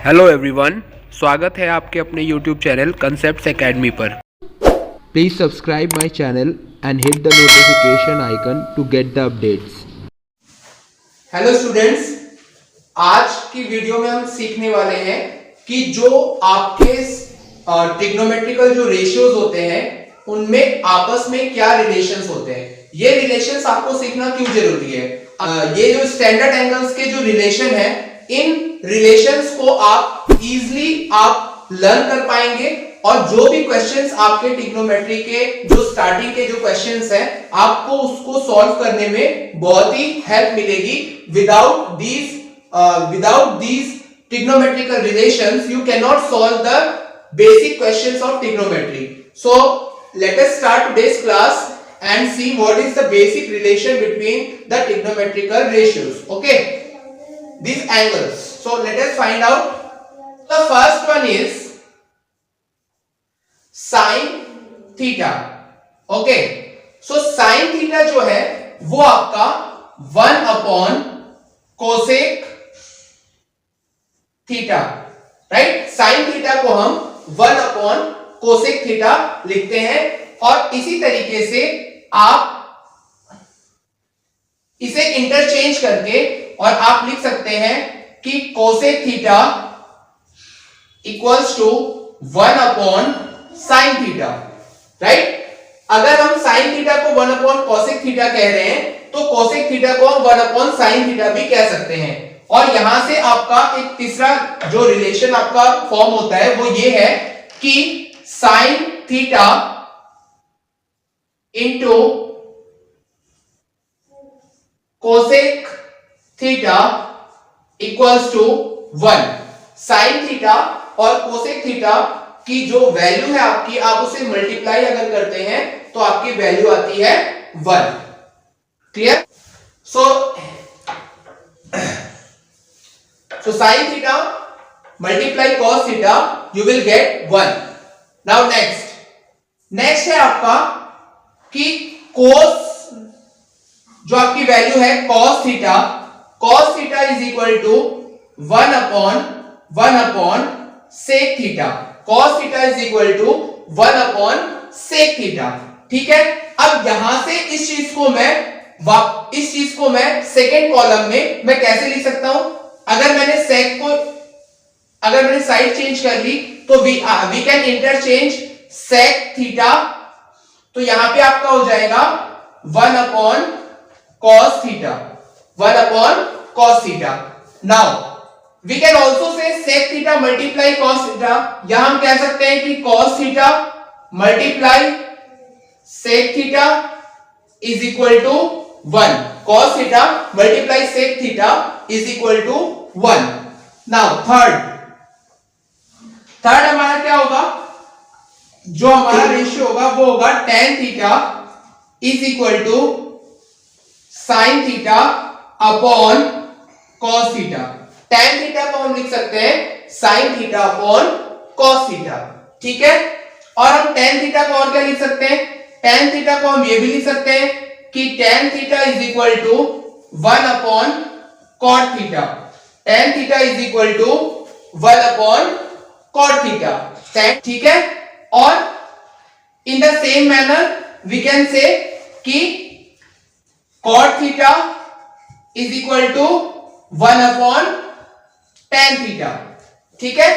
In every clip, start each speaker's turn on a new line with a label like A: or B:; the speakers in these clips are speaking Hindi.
A: हेलो एवरीवन, स्वागत है आपके अपने यूट्यूब चैनल कंसेप्ट्स एकेडमी पर। Please subscribe my channel and hit the notification icon to get the updates.
B: Hello students, आज की वीडियो में हम सीखने वाले हैं कि जो आपके ट्रिग्नोमेट्रिकल जो रेशियोज होते हैं उनमें आपस में क्या रिलेशंस होते हैं। ये रिलेशंस आपको सीखना क्यों जरूरी है। ये जो स्टैंडर्ड एंगल्स के जो रिलेशन है, इन रिलेशंस को आप इजीली आप लर्न कर पाएंगे और जो भी क्वेश्चंस आपके ट्रिग्नोमेट्री के जो स्टार्टिंग के जो क्वेश्चंस हैं, आपको उसको सॉल्व करने में बहुत ही हेल्प मिलेगी। Without these trigonometrical relations you cannot solve the basic questions of trigonometry. So let us start today's class and see what is the basic relation between the trigonometrical ratios. Okay, these angles. So let us find out. The first one is sin theta. Okay, so sin theta जो है वो आपका 1 upon cosec theta, right. Sine theta को हम 1 अपॉन कोसेक थीटा लिखते हैं और इसी तरीके से आप इसे इंटरचेंज करके और आप लिख सकते हैं कि cosec theta equals to 1 upon sine theta, right. अगर हम साइन थीटा को 1 अपॉन कोसेक थीटा कह रहे हैं तो कोसेक थीटा को हम 1 अपॉन साइन थीटा भी कह सकते हैं। और यहां से आपका एक तीसरा जो रिलेशन आपका फॉर्म होता है वो ये है कि sine theta into cosec theta equals to 1। Sine theta और कोसेक थीटा की जो वैल्यू है आपकी, आप उसे मल्टीप्लाई अगर करते हैं तो आपकी वैल्यू आती है 1। Clear? So sin theta multiply cos theta you will get 1. Now next है आपका कि cos जो आपकी वैल्यू है cos theta is equal to 1 upon sec theta. Cos theta is equal to 1 upon sec theta. ठीक है। अब यहां से इस चीज को मैं सेकेंड कॉलम में मैं कैसे लिख सकता हूं। अगर मैंने साइड चेंज कर ली तो we can interchange sec theta, तो यहां पे आपका हो जाएगा 1 upon cos theta. Now we can also say sec theta multiply cos theta. यहां हम कह सकते हैं कि cos theta multiply sec theta is equal to 1। cos theta multiply sec theta is equal to 1. Now third हमारा क्या होगा, जो हमारा रेशियो होगा वो होगा tan theta is equal to sin theta upon cos theta. tan theta को हम लिख सकते हैं sin theta upon cos theta, ठीक है। और हम tan theta को और क्या लिख सकते हैं, tan theta को हम ये भी लिख सकते हैं कि tan theta is equal to 1 upon cot theta. tan theta is equal to 1 upon cot theta. ठीक है। और in the same manner we can say कि cot theta is equal to 1 upon tan theta, ठीक है।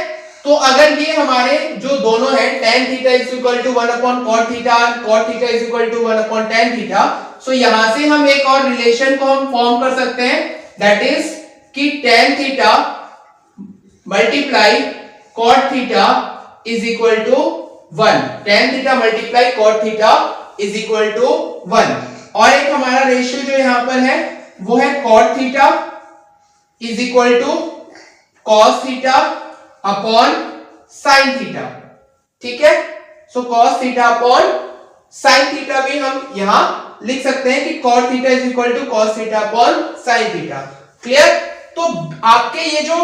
B: तो अगर ये हमारे जो दोनों है tan theta is equal to 1 upon cot theta और cot theta is equal to 1 upon tan theta, सो यहां से हम एक और रिलेशन को हम फॉर्म कर सकते हैं, दैट इज कि tan theta multiply cot theta is equal to 1। tan theta multiply cot theta is equal to 1। और एक हमारा रेशियो जो यहां पर है वो है cot theta is equal to cos theta upon sin theta, ठीक है। So cos theta upon sin theta भी हम यहां लिख सकते हैं कि cot theta is equal to cos theta upon sin theta. Clear? तो आपके ये जो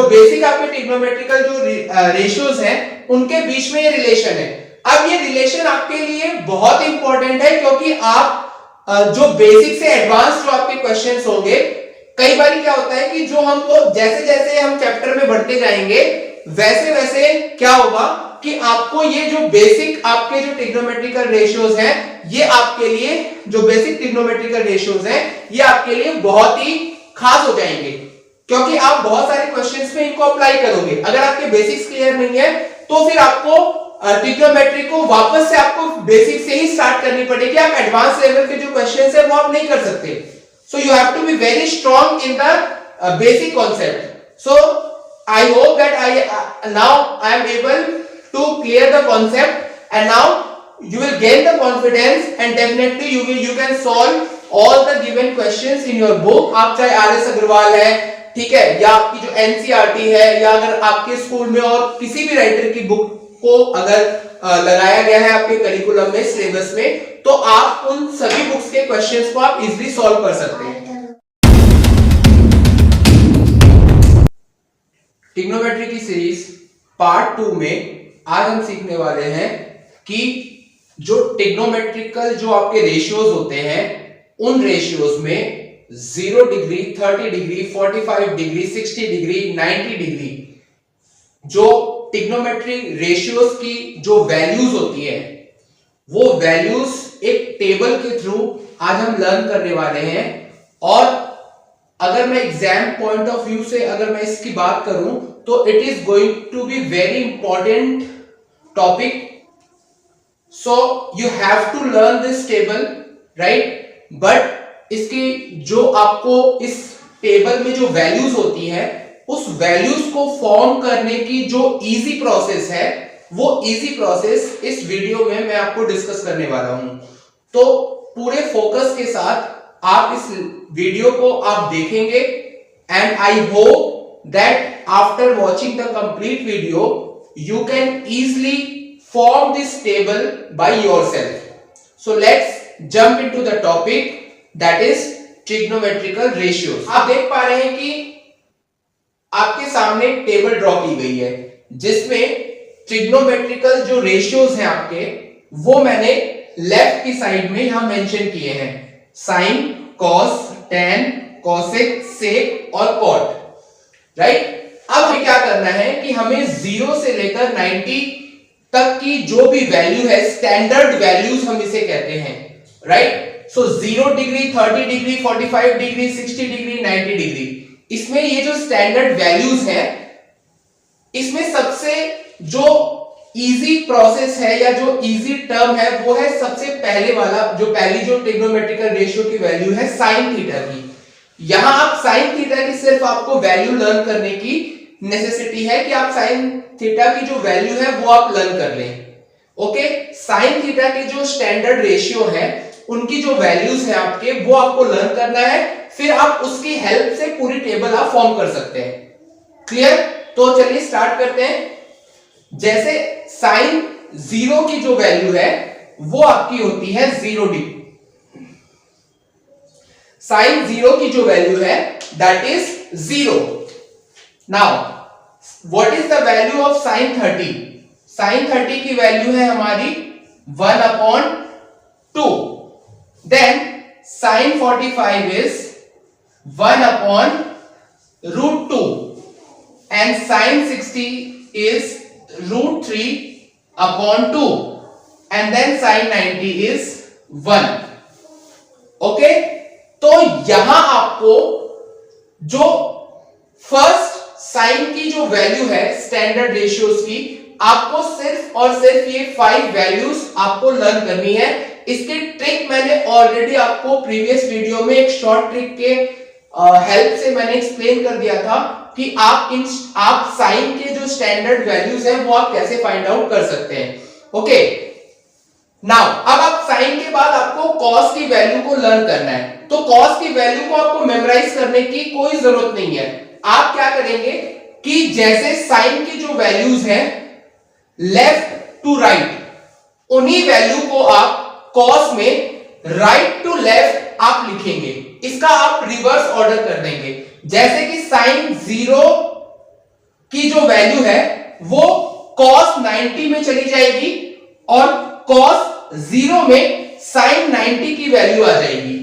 B: बेसिक आपके ट्रिग्नोमेट्रिकल जो रेशियोज हैं उनके बीच में ये रिलेशन है। अब ये रिलेशन आपके लिए बहुत इंपॉर्टेंट है क्योंकि आप जो बेसिक से एडवांस जो आपके क्वेश्चंस होंगे, कई बार क्या होता है कि जो हम तो जैसे जैसे हम चैप्टर में बढ़ते जाएंगे वैसे वैसे क्या होगा कि आपको ये जो बेसिक आपके जो ट्रिग्नोमेट्रिकल रेशियोज हैं, ये आपके लिए जो बेसिक ट्रिग्नोमेट्रिकल रेशियोज हैं ये आपके लिए बहुत ही खास हो जाएंगे, क्योंकि आप बहुत सारे क्वेश्चंस में इनको अप्लाई करोगे। अगर आपके बेसिक्स क्लियर नहीं है तो फिर आपको ट्रिग्नोमेट्री को वापस से आपको बेसिक से ही स्टार्ट करनी पड़ेगी। आप एडवांस लेवल के जो क्वेश्चंस है वो आप नहीं कर सकते। So you have to be very strong in the basic concept. So I hope that now I am able to clear the concept and now you will gain the confidence and definitely you can solve all the given questions in your book। आप चाहे RS अग्रवाल है, ठीक है, या आपकी जो NCERT है, या अगर आपके स्कूल में और किसी भी राइटर की बुक को अगर लगाया गया है आपके करिकुलम में, सिलेबस में, तो आप उन सभी बुक्स के क्वेश्चंस को आप इजीली सॉल्व कर सकते हैं। ट्रिग्नोमेट्री की सीरीज पार्ट 2 में आज हम सीखने वाले हैं कि जो ट्रिग्नोमेट्रिकल जो आपके रेशियोज होते हैं उन रेशियोज में 0 degree, 30 degree, 45 degree, 60 degree, 90 degree जो ट्रिग्नोमेट्रिक रेशियोज की जो वैल्यूज होती है वो वैल्यूज एक टेबल के थ्रू आज हम लर्न करने वाले हैं। और अगर मैं एग्जाम पॉइंट ऑफ व्यू से अगर मैं इसकी बात करूं तो it is going to be very important topic. So you have to learn this table, right. But इसकी जो आपको इस टेबल में जो वैल्यूज होती है उस वैल्यूज को फॉर्म करने की जो इजी प्रोसेस है वो इजी प्रोसेस इस वीडियो में मैं आपको डिस्कस करने वाला हूं। तो पूरे फोकस के साथ आप इस वीडियो को आप देखेंगे and I hope that after watching the complete video you can easily form this table by yourself. So let's jump into the topic that is trigonometrical ratios. आप देख पा रहे हैं कि आपके सामने एक टेबल ड्रॉ की गई है जिसमें ट्रिग्नोमेट्रिकल जो रेशियोज हैं आपके वो मैंने लेफ्ट की साइड में यहां मेंशन किए हैं, साइन, कॉस, टेन, कोसेक, सेक और कॉट, राइट। अब हमें क्या करना है कि हमें 0 से लेकर 90 तक की जो भी वैल्यू है, स्टैंडर्ड वैल्यूज हम इसे कहते हैं, राइट। सो 0 degree, 30 degree, 45 degree, 60 degree, 90 degree, इसमें ये जो स्टैंडर्ड वैल्यूज है इसमें सबसे जो इजी प्रोसेस है या जो इजी टर्म है वो है सबसे पहले वाला, जो पहली जो ट्रिग्नोमेट्रिकल रेशियो की वैल्यू है साइन थीटा की। यहां आप साइन थीटा की सिर्फ आपको वैल्यू लर्न करने की नेसेसिटी है कि आप साइन थीटा की जो वैल्यू है वो आप लर्न कर लें। ओके, साइन थीटा के जो स्टैंडर्ड रेशियो है उनकी जो वैल्यूज है आपके वो आपको लर्न करना है, फिर आप उसकी हेल्प से पूरी टेबल आप फॉर्म कर सकते हैं। क्लियर? तो चलिए स्टार्ट करते हैं। जैसे साइन 0 की जो वैल्यू है वो आपकी होती है 0 डिग्री। साइन 0 की जो वैल्यू है that is 0। Now what is the value of sine 30? Sine 30 की वैल्यू है हमारी 1/2। Then sine 45 is 1/√2 and sin 60 is √3/2 and then sin 90 is 1। Okay, तो यहां आपको जो फर्स्ट साइन की जो वैल्यू है स्टैंडर्ड रेशियोज की, आपको सिर्फ और सिर्फ ये 5 वैल्यूज आपको लर्न करनी है। इसकी ट्रिक मैंने ऑलरेडी आपको प्रीवियस वीडियो में एक शॉर्ट ट्रिक के हेल्प से मैंने एक्सप्लेन कर दिया था कि आप साइन के जो स्टैंडर्ड वैल्यूज हैं वो आप कैसे फाइंड आउट कर सकते हैं। ओके, नाउ अब आप साइन के बाद आपको कॉस की वैल्यू को लर्न करना है। तो कॉस की वैल्यू को आपको मेमोराइज करने की कोई जरूरत नहीं है। आप क्या करेंगे कि जैसे साइन की जो वैल्यूज हैं लेफ्ट टू राइट, उन्हीं वैल्यू को आप कॉस में राइट टू लेफ्ट आप लिखेंगे। इसका आप रिवर्स ऑर्डर कर देंगे। जैसे कि साइन 0 की जो वैल्यू है वो cos 90 में चली जाएगी और cos 0 में sin 90 की वैल्यू आ जाएगी।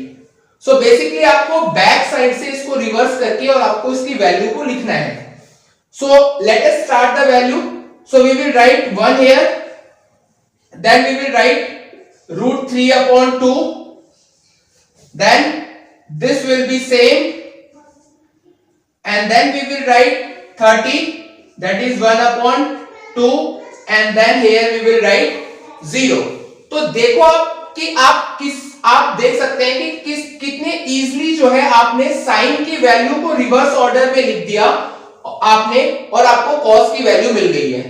B: सो बेसिकली आपको बैक साइड से इसको रिवर्स करके और आपको इसकी वैल्यू को लिखना है. So let us start the value. So we will write 1 here, then we will write root 3 upon 2, then this will be same, and then we will write 30, that is 1 upon 2, and then here we will write 0. तो देखो आप कि आप देख सकते हैं कि कितने इजीली जो है आपने साइन की वैल्यू को रिवर्स ऑर्डर में लिख दिया आपने, और आपको कॉस की वैल्यू मिल गई है.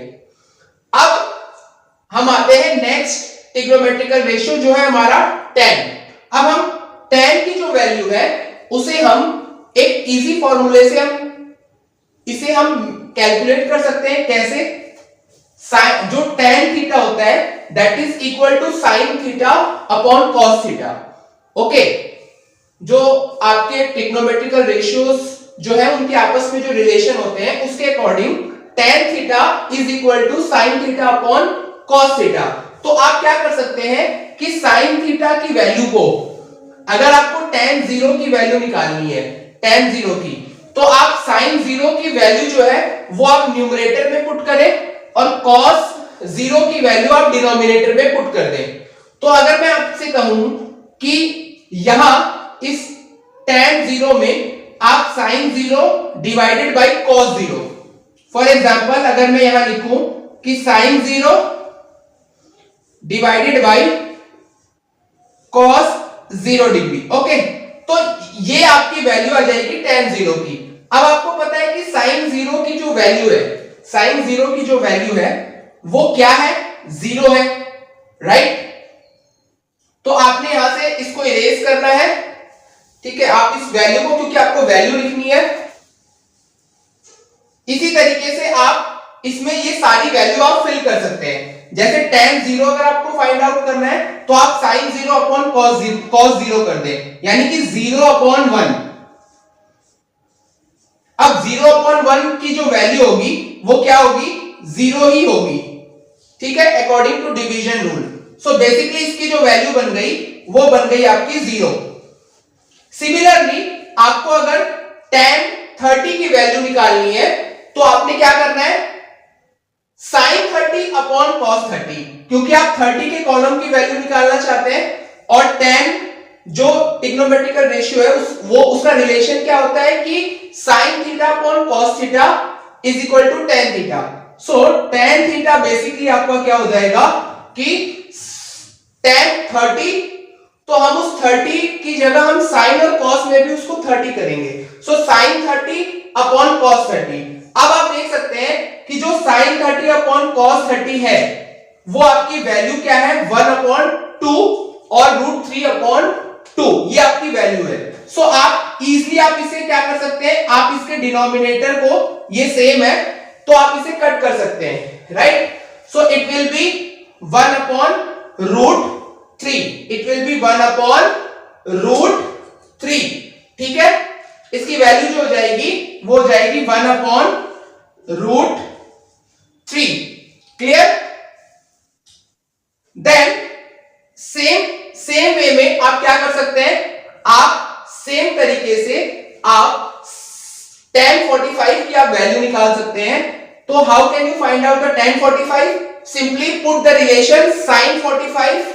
B: अब हम आते हैं नेक्स्ट ट्रिग्नोमेट्रिकल रेशियो जो है हमारा tan. अब हम tan की जो वैल्यू है उसे हम एक इजी फॉर्मूले से इसे हम कैलकुलेट कर सकते हैं. कैसे? जो tan थीटा होता है that is equal to sine theta upon cos theta. Okay, जो आपके ट्रिग्नोमेट्रिकल रेशियोज जो है उनके आपस में जो रिलेशन होते हैं उसके according tan theta is equal to sine theta upon cos theta. तो आप क्या कर सकते हैं कि साइन थीटा की वैल्यू को, अगर आपको tan 0 की वैल्यू निकालनी है, tan 0 की, तो आप sin 0 की वैल्यू जो है वो आप न्यूमरेटर में पुट करें और cos 0 की वैल्यू आप डिनोमिनेटर में पुट कर दें. तो अगर मैं आपसे कहूं कि यहां इस tan 0 में आप sin 0 divided by cos 0, for example अगर मैं यहां लिखूं कि sin 0 divided by cos 0 degree. Okay, तो ये आपकी वैल्यू आ जाएगी tan 0 की. अब आपको पता है कि sin 0 की जो वैल्यू है, sin 0 की जो वैल्यू है वो क्या है? 0 है, राइट? तो आपने यहां से इसको इरेज करना है. ठीक है, आप इस वैल्यू को, क्योंकि आपको वैल्यू लिखनी है, इसी तरीके से आप इसमें ये सारी वैल्यू आप फिल कर सकते हैं. जैसे tan 0 अगर आपको फाइंड आउट करना है तो आप sin 0 अपॉन cos 0 कर दें, यानी कि 0 अपॉन 1. अब 0 अपॉन 1 की जो वैल्यू होगी वो क्या होगी? 0 ही होगी. ठीक है, according to division rule. So basically इसकी जो वैल्यू बन गई वो बन गई आपकी 0. सिमिलरली आपको अगर tan 30 की वैल्यू निकालनी है तो आपने क्या करना है? sin 30 अपॉन cos 30, क्योंकि आप 30 के कॉलम की वैल्यू निकालना चाहते हैं, और tan जो ट्रिग्नोमेट्रिकल रेशियो है उसका रिलेशन क्या होता है कि sin theta upon cos theta is equal to tan theta. So tan theta basically आपका क्या हो जाएगा कि tan 30, तो हम उस 30 की जगह हम sin और cos में भी उसको 30 करेंगे. सो sin 30 अपॉन cos 30. अब आप देख सकते हैं कि जो sin 30 अपॉन cos 30 है वो आपकी वैल्यू क्या है? 1 अपॉन 2 और रूट 3 अपॉन 2, ये आपकी वैल्यू है. सो आप इजीली आप इसे क्या कर सकते हैं? आप इसके डिनोमिनेटर को, ये सेम है तो आप इसे कट कर सकते हैं, right? So it will be 1 upon root 3. It will be 1 upon root 3. ठीक है, इसकी वैल्यू जो हो जाएगी वो हो जाएगी 1 upon root 3. Clear? Then same way में आप क्या कर सकते हैं? आप सेम तरीके से आप tan 45 की आप वैल्यू निकाल सकते हैं. तो how can you find out the tan 45? Simply put the relation sin 45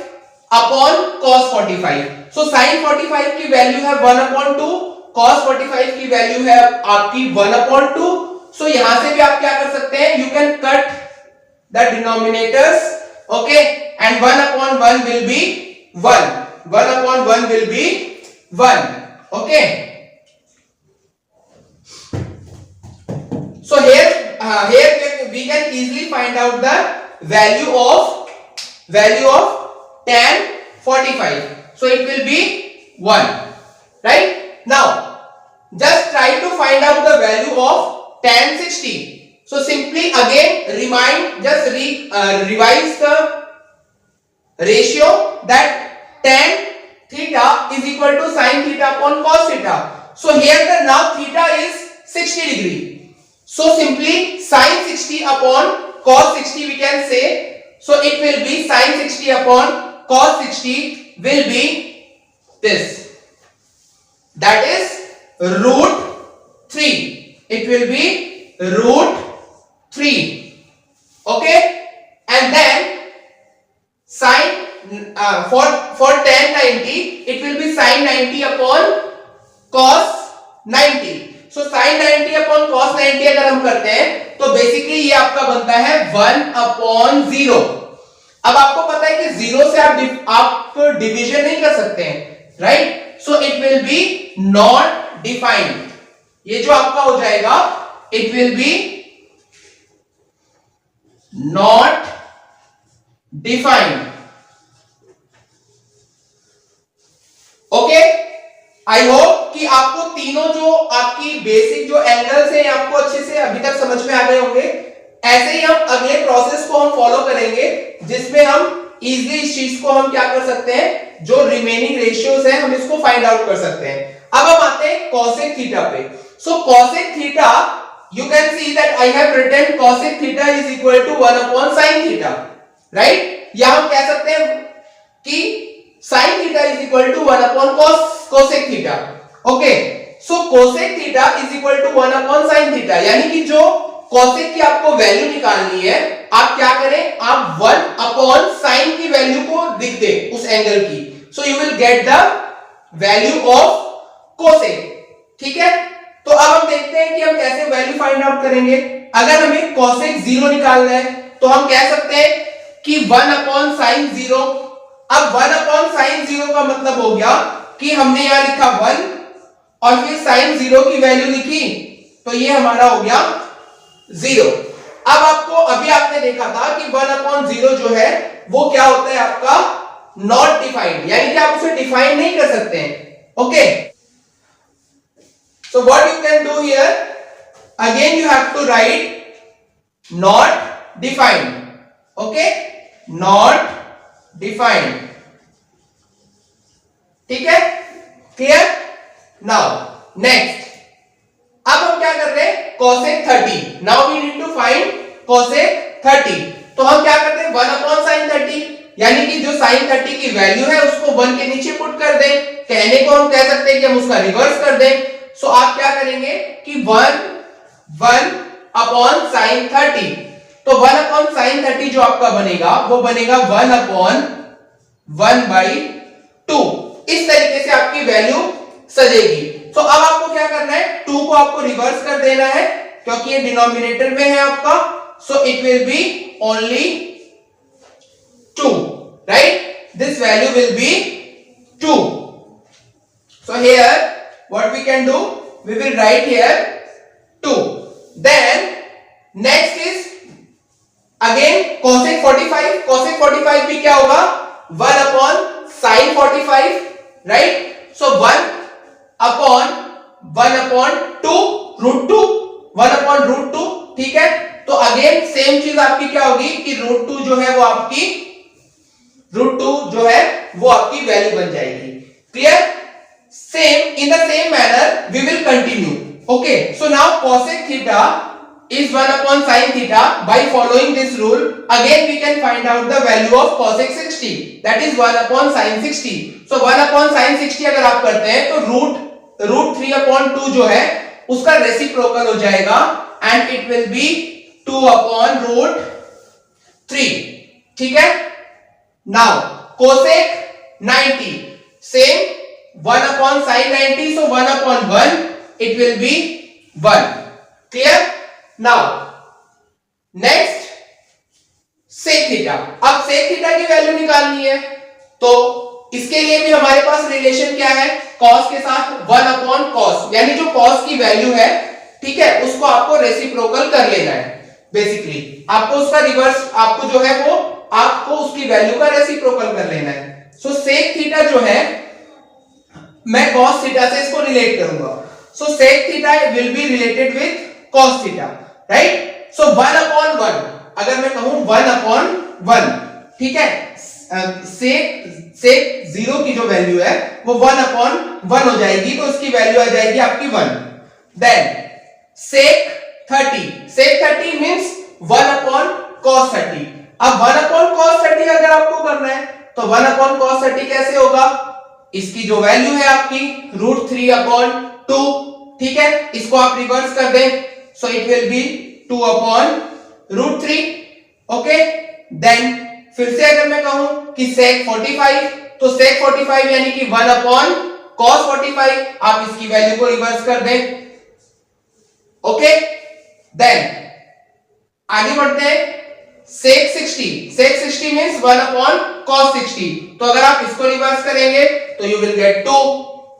B: upon cos 45. So sin 45 की वैल्यू है 1 अपॉन 2, cos 45 की वैल्यू है आपकी 1 अपॉन 2. सो यहां से भी आप क्या कर सकते हैं? You can cut the denominators, okay, and 1 upon 1 will be 1. 1 upon 1 will be 1. Okay. So here we can easily find out the value of tan 45. So it will be 1. Right? Now just try to find out the value of tan 60. So simply again revise the ratio that tan theta is equal to sin theta upon cos theta. So here the now theta is 60 degree. So simply sin 60 upon cos 60 we can say. So it will be sin 60 upon cos 60 will be this. that is root 3. It will be root 3. Okay, and then sin for tan 90 it will be sin 90 upon cos 90. so sin 90 upon cos 90 अगर हम करते हैं तो बेसिकली ये आपका बनता है 1 upon 0. अब आपको पता है कि 0 से आप डिवीजन नहीं कर सकते हैं, right? So it will B not defined. ये जो आपका हो जाएगा it will B not defined. Okay, I hope कि आपको तीनों जो आपकी बेसिक जो एंगल्स हैं आपको अच्छे से अभी तक समझ में आ गए होंगे. ऐसे ही हम अगले प्रोसेस को हम फॉलो करेंगे जिसमें हम इजीली इस चीज को हम क्या कर सकते हैं, जो रिमेनिंग रेशियोज हैं हम इसको फाइंड आउट कर सकते हैं. अब हम आते हैं cosec थीटा पे. सो cosec theta you can see that I have written cosec theta is equal to 1 upon sin theta, right? या हम कह सकते हैं कि sin theta is equal to 1 upon cosec theta. Okay, so cosec theta is equal to 1 upon sin theta. यानी कि जो cosec की आपको वैल्यू निकालनी है, आप क्या करें, आप 1 upon sin की वैल्यू को लिख दें उस एंगल की. So you will get the value of cosec. ठीक है, तो अब हम देखते हैं कि हम कैसे वैल्यू फाइंड आउट करेंगे. अगर हमें cosec 0 निकालना है तो हम कह सकते हैं कि 1 upon sin 0. अब 1 upon sin 0 का मतलब हो गया कि हमने यहां लिखा 1 और फिर sin 0 की वैल्यू लिखी, तो ये हमारा हो गया 0. अब अभी आपने देखा था कि 1 upon 0 जो है वो क्या होता है आपका नॉट डिफाइंड, यानी कि आप उसे डिफाइन नहीं कर सकते हैं. Okay, so what you can do here, again you have to write not defined. Okay, not defined. ठीक है, clear? Now next, अब हम क्या कर रहे हैं, cosec 30. now we need to find cosec 30. तो हम क्या करते हैं, 1 upon sin 30, यानी कि जो sin 30 की वैल्यू है उसको 1 के नीचे पुट कर दें. कहने को हम कह सकते हैं कि हम उसका रिवर्स कर दें. सो आप क्या करेंगे कि 1 upon sin 30. तो 1 upon sin 30 जो आपका बनेगा वो बनेगा 1 upon 1 by 2. इस तरीके से आपकी वैल्यू सजेगी. तो अब आपको क्या करना है, 2 को आपको रिवर्स कर देना है क्योंकि ये डिनोमिनेटर में है आपका. सो it will B only 2, right? This value will be 2. So here what we can do, we will write here 2. Then next is again cosec 45. cosec 45 भी क्या होगा, 1 upon sin 45, right? So 1 upon 2 root 2, 1 upon root 2. ठीक है, तो अगेन सेम चीज आपकी क्या होगी कि root 2 जो है वो आपकी वैल्यू बन जाएगी. Clear? Same in the same manner we will continue. Okay, so now cosec theta is 1 upon sin theta. By following this rule, again we can find out the value of cosec 60. That is 1 upon sin 60. So 1 upon sin 60 अगर आप करते हैं तो root 3 upon 2 जो है उसका रेसिप्रोकल हो जाएगा and it will be 2 upon root 3. ठीक है? Now cosec 90, same 1 upon sin 90. so 1 upon 1 it will be 1. Clear? Now next sec theta. अब sec theta की वैल्यू निकालनी है तो इसके लिए भी हमारे पास रिलेशन क्या है, cos के साथ 1 upon cos, यानी जो cos की वैल्यू है, ठीक है, उसको आपको रेसिप्रोकल कर लेना है. बेसिकली आपको उसका रिवर्स, आपको जो है वो आपको उसकी वैल्यू का रेसिप्रोकल कर लेना है. सो sec थीटा जो है मैं cos थीटा से इसको रिलेट करूंगा. सो sec theta will be related with cos theta, right? So 1 upon 1, अगर मैं कहूं 1 upon 1, ठीक है, sec 0 की जो वैल्यू है वो 1 upon 1 हो जाएगी, तो उसकी वैल्यू आ जाएगी आपकी 1. Then sec 30 means 1 upon cos 30. अब 1 upon cos 30 अगर आपको करना है तो 1 upon cos 30 कैसे होगा, इसकी जो वैल्यू है आपकी √3/2, ठीक है, इसको आप रिवर्स कर दें, so it will be 2/√3। Okay, then फिर से अगर मैं कहूं कि sec 45, तो sec 45 यानी कि 1/cos 45, आप इसकी वैल्यू को रिवर्स कर दें। ओके, देन आगे बढ़ते हैं, sec 60 मींस 1/cos 60, तो अगर आप इसको रिवर्स करेंगे तो यू विल गेट 2।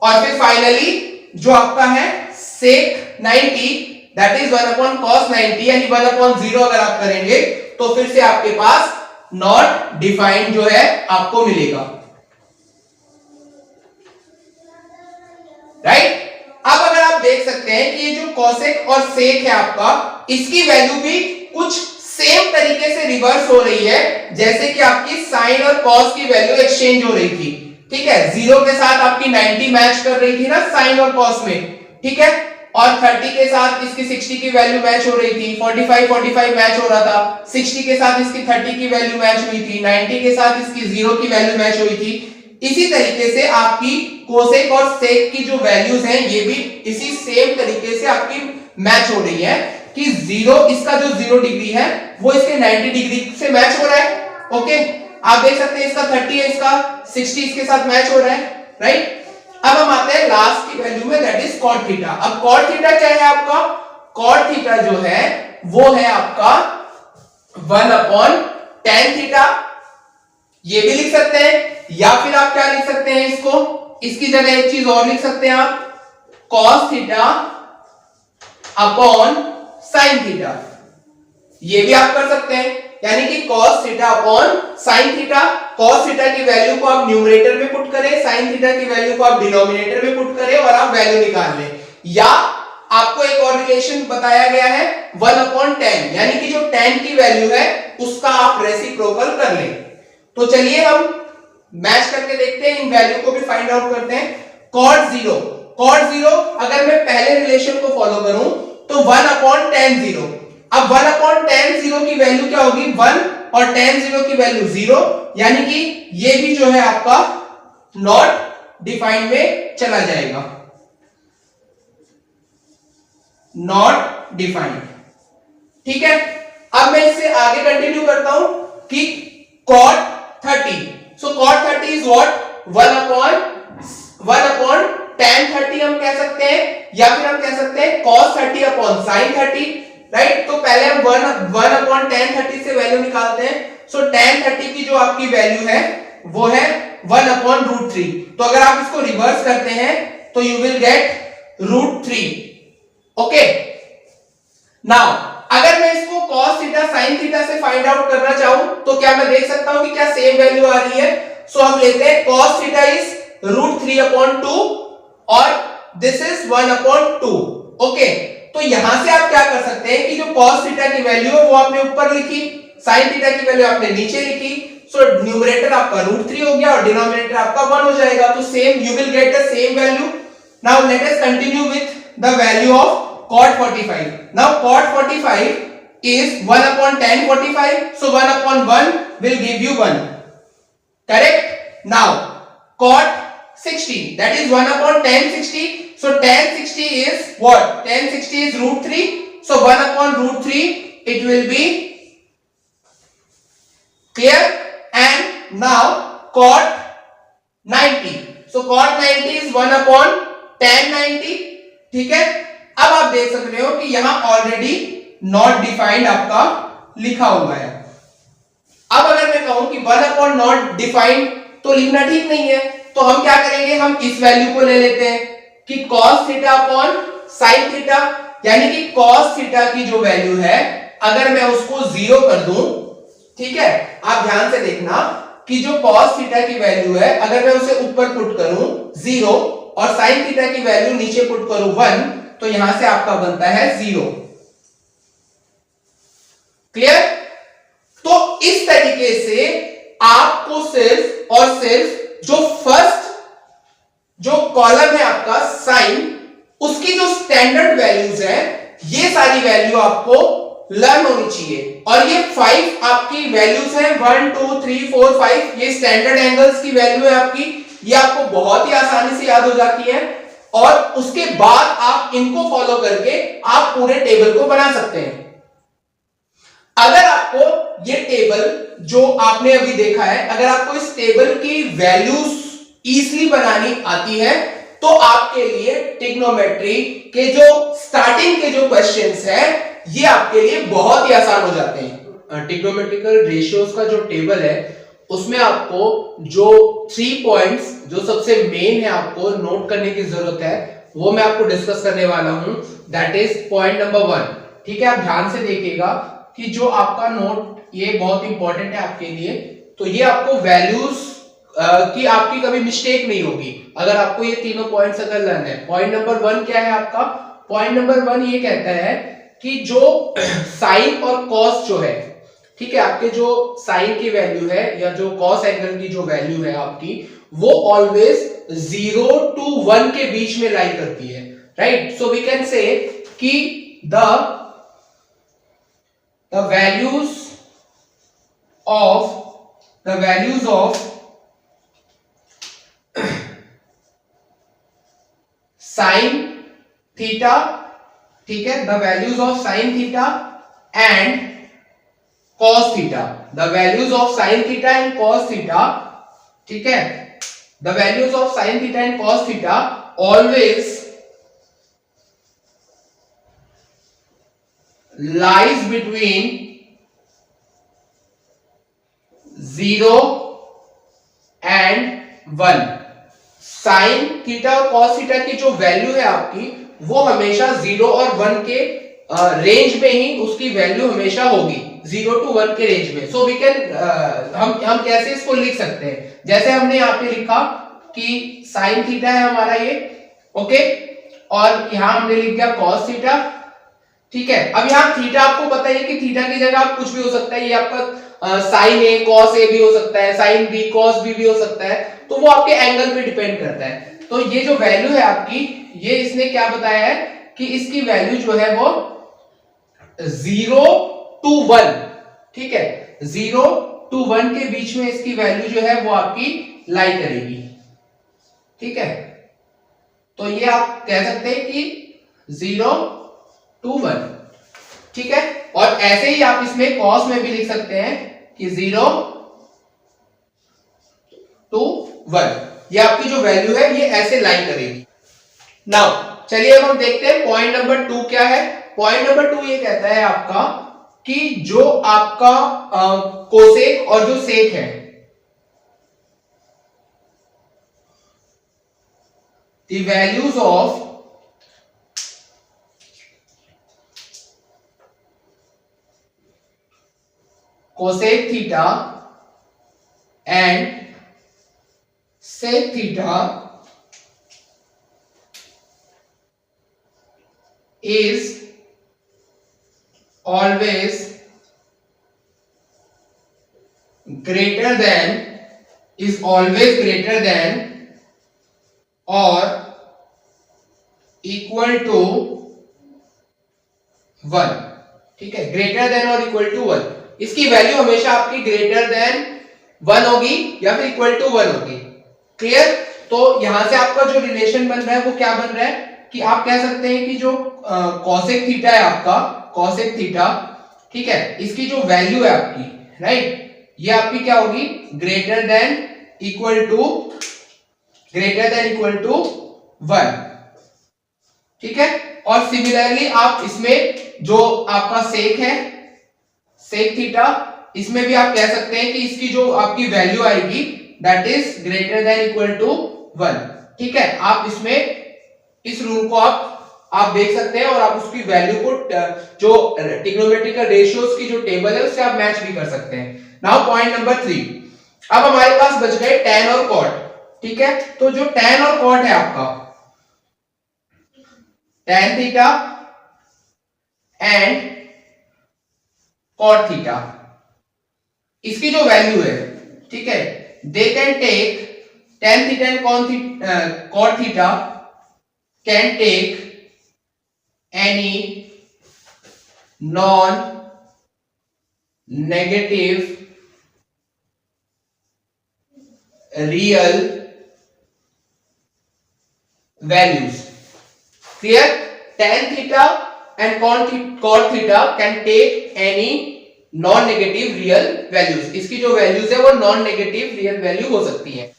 B: और फिर फाइनली जो आपका है sec 90, दैट इज 1/cos 90 यानी 1/0 अगर आप करेंगे तो फिर से आपके पास नॉट डिफाइंड जो है आपको मिलेगा, राइट। अब अगर आप देख सकते हैं कि ये जो cosec और sec है आपका, इसकी वैल्यू भी कुछ सेम तरीके से रिवर्स हो रही है, जैसे कि आपकी sin और cos की वैल्यू एक्सचेंज हो रही थी, ठीक है। 0 के साथ आपकी 90 मैच कर रही थी ना sin और cos में, ठीक है, और 30 के साथ इसकी 60 की वैल्यू मैच हो रही थी, 45 मैच हो रहा था, 60 के साथ इसकी 30 की वैल्यू मैच हुई थी, 90 के साथ इसकी 0 की वैल्यू मैच हुई थी। इसी तरीके से आपकी कोसेक और सेक की जो वैल्यूज हैं ये भी इसी सेम तरीके से आपकी मैच हो रही है कि 0, इसका जो 0 डिग्री है वो इसके 90 डिग्री से मैच हो रहा है। ओके, आप देख सकते हैं इसका 30 है, इसका 60 इसके साथ मैच हो रहा है, राइट। अब हम आते हैं लास्ट की वैल्यू में, दैट इज cot थीटा। अब cot थीटा क्या है आपका? cot थीटा जो है वो है आपका 1/tan थीटा, ये भी लिख सकते हैं, या फिर आप क्या लिख सकते हैं इसको, इसकी जगह एक चीज और लिख सकते हैं आप, cos theta upon sin theta, ये भी आप कर सकते हैं, यानी कि cos theta upon sin theta. cos theta की वैल्यू को आप न्यूमरेटर में पुट करें, sin थीटा की वैल्यू को आप डिनोमिनेटर में पुट करें और आप वैल्यू निकाल लें। या आपको एक और रिलेशन बताया गया है 1/tan, यानी कि जो tan की वैल्यू है उसका आप रेसिप्रोकल कर लें। तो चलिए हम मैच करके देखते हैं, इन वैल्यू को भी फाइंड आउट करते हैं। cot 0 अगर मैं पहले रिलेशन को फॉलो करूं तो 1/tan 0। अब 1/tan 0 की वैल्यू क्या होगी? 1 और tan 0 की वैल्यू 0, यानी कि ये भी जो है आपका नॉट डिफाइंड में चला जाएगा, नॉट डिफाइंड, ठीक है। अब मैं इससे आगे कंटिन्यू करता हूं कि cot 30, so cot 30 is what? 1/tan 30 हम कह सकते हैं, या फिर हम कह सकते हैं cos 30 अपॉन sin 30, राइट। तो पहले हम 1/tan 30 से वैल्यू निकालते हैं। सो tan 30 की जो आपकी वैल्यू है वो है 1/√3। तो अगर आप इसको रिवर्स करते हैं तो you will get √3। Okay, now अगर मैं इसको cos थीटा sin थीटा से फाइंड आउट करना चाहूं तो क्या मैं देख सकता हूं कि क्या सेम वैल्यू आ रही है? सो हम लेते हैं cos थीटा इज √3/2 और दिस इज 1/2। ओके, तो यहां से आप क्या कर सकते हैं कि जो cos थीटा की वैल्यू है वो आपने ऊपर लिखी, sin थीटा की वैल्यू आपने नीचे लिखी, सो न्यूमरेटर आपका √3 हो गया और डिनोमिनेटर आपका 1 हो जाएगा। तो same you will get the same value. Now let us continue with the value of cot 45. Now cot 45 is 1/tan 45, so 1/1 will give you 1, correct. Now cot 60, that is 1/tan 60, so tan 60 is what? Tan 60 is √3, so 1/√3 it will be, clear. And now cot 90, so cot 90 is 1/tan 90, ठीक है। अब आप देख सकते हो कि यहां ऑलरेडी नॉट डिफाइंड आपका लिखा हुआ है। अब अगर मैं कहूं कि 1/नॉट डिफाइंड तो लिखना ठीक नहीं है, तो हम क्या करेंगे, हम इस वैल्यू को ले लेते हैं कि cos theta upon sin theta, यानी कि cos थीटा की जो वैल्यू है अगर मैं उसको 0 कर दूं, ठीक है, आप ध्यान से देखना कि जो cos थीटा की वैल्यू है अगर मैं उसे ऊपर पुट करूं 0 और sin थीटा की वैल्यू नीचे पुट करूं 1, तो यहां से आपका बनता है 0, क्लियर। तो इस तरीके से आपको सिर्फ और सिर्फ जो फर्स्ट जो कॉलम है आपका साइन, उसकी जो स्टैंडर्ड वैल्यूज है ये सारी वैल्यू आपको लर्न होनी चाहिए। और ये 5 आपकी वैल्यूज हैं, 1 2 3 4 5, ये स्टैंडर्ड एंगल्स की वैल्यू है आपकी। ये आपको बहुत ही आसानी से याद हो जाती है और उसके बाद आप इनको फॉलो करके आप पूरे टेबल को बना सकते हैं। अगर आपको ये टेबल जो आपने अभी देखा है, अगर आपको इस टेबल की वैल्यूज इजीली बनानी आती है तो आपके लिए ट्रिग्नोमेट्री के जो स्टार्टिंग के जो क्वेश्चंस है ये आपके लिए बहुत ही आसान हो जाते हैं। ट्रिग्नोमेट्रिकल रेशियोज का जो टेबल है उसमें आपको जो 3 पॉइंट्स जो सबसे मेन है आपको नोट करने की जरूरत है वो मैं आपको डिस्कस करने वाला हूं। That is point number 1। ठीक है, आप ध्यान से देखिएगा कि जो आपका नोट ये बहुत इंपॉर्टेंट है आपके लिए। तो ये आपको वैल्यूज की आपकी कभी मिस्टेक नहीं होगी अगर आपको ये तीनों पॉइंट्स अगर लर्न है। पॉइंट नंबर 1 क्या है आपका? पॉइंट नंबर 1 ये कहता है कि जो साइन और कॉस जो है, ठीक है, आपके जो साइन की वैल्यू है या जो कॉस एंगल की जो वैल्यू है आपकी, वो ऑलवेज 0 to 1 के बीच में लाई करती है, right. So we can say कि the values of sin theta, ठीक है, the values of sin theta and cos theta, the values of sin theta and cos theta, ठीक है, the values of sin theta and cos theta always lies between 0 and 1। Sine theta और कॉस थीटा की जो वैल्यू है आपकी वो हमेशा 0 और 1 के रेंज में ही उसकी वैल्यू हमेशा होगी, 0 to 1 के रेंज में। सो वी कैन हम कैसे इसको लिख सकते हैं, जैसे हमने यहाँ पे लिखा कि साइन थीटा है हमारा ये, ओके, और यहां हमने लिख दिया कॉस थीटा, ठीक है। अब यहाँ थीटा आपको पता है कि थीटा की जगह आप कुछ भी हो सकता है, ये आपका साइन ए कॉस ए भी हो सकता है, साइन बी कॉस बी भी हो सकता है, तो वो आपके एंगल पे डिपेंड करता है। तो ये जो वैल्यू है आपकी, ये इसने क्या बताया है कि इसकी वैल्यू जो है वो 0 to 1, ठीक है, 0 to 1 के बीच में इसकी वैल्यू जो है वो आपकी लाई करेगी, ठीक है। तो ये आप कह सकते हैं कि 0 to 1, ठीक है। और ऐसे ही आप इसमें कॉस में भी लिख सकते हैं कि 0 to 1, ये आपकी जो वैल्यू है ये ऐसे लाई करेगी। नाउ चलिए अब हम देखते हैं पॉइंट नंबर 2 क्या है। पॉइंट नंबर 2 ये कहता है आपका कि जो आपका कोसेक और जो सेक है, the values of cosec theta and sec theta is always greater than or equal to 1, ठीक है, ग्रेटर देन और इक्वल टू 1, इसकी वैल्यू हमेशा आपकी ग्रेटर देन 1 होगी या फिर इक्वल टू 1 होगी। क्लियर? तो यहां से आपका जो रिलेशन बन रहा है वो क्या बन रहा है कि आप कह सकते हैं कि जो कॉसेक थीटा है आपका, कॉसेक थीटा, ठीक है, इसकी जो वैल्यू है आपकी, राइट, ये आपकी क्या होगी? ग्रेटर देन इक्वल टू 1, ठीक है। और सिमिलरली आप इसमें जो आपका सेक है, सेक थीटा, इसमें भी आप कह सकते हैं कि इसकी जो आपकी वैल्यू आएगी that is greater than equal to 1, ठीक है। आप इसमें इस रूल को आप देख सकते हैं और आप उसकी वैल्यू को जो ट्रिग्नोमेट्रिकल रेशियोज की जो टेबल है उससे आप मैच भी कर सकते हैं। नाउ पॉइंट नंबर 3, अब हमारे पास बच गए tan और cot, ठीक है। तो जो tan और cot है आपका, tan theta and cot theta, इसकी जो वैल्यू है, ठीक है, they can take tan theta and cot theta can take any non negative real values. Clear? Tan theta and cot theta can take any non-negative real values. इसकी जो values है वो non-negative real value हो सकती है.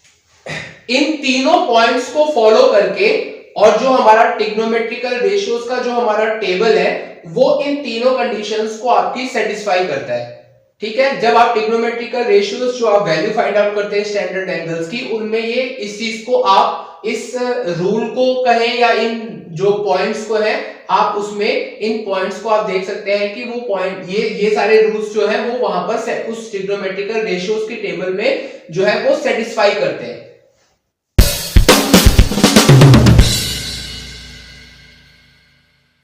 B: इन तीनों पॉइंट्स को फॉलो करके और जो हमारा ट्रिग्नोमेट्रिकल रेशियोज का जो हमारा टेबल है वो इन तीनों कंडीशंस को आपकी सेटिस्फाई करता है. ठीक है, जब आप ट्रिग्नोमेट्रिकल रेशियोज जो आप वैल्यू फाइंड आउट करते हैं स्टैंडर्ड एंगल्स की, उनमें ये इस चीज को आप इस रूल को कहें या इन जो पॉइंट्स को है आप उसमें इन पॉइंट्स को आप देख सकते हैं कि वो पॉइंट ये सारे रूल्स जो है वो वहां पर उस ट्रिग्नोमेट्रिकल रेशियोज की टेबल में जो है वो सेटिस्फाई करते हैं.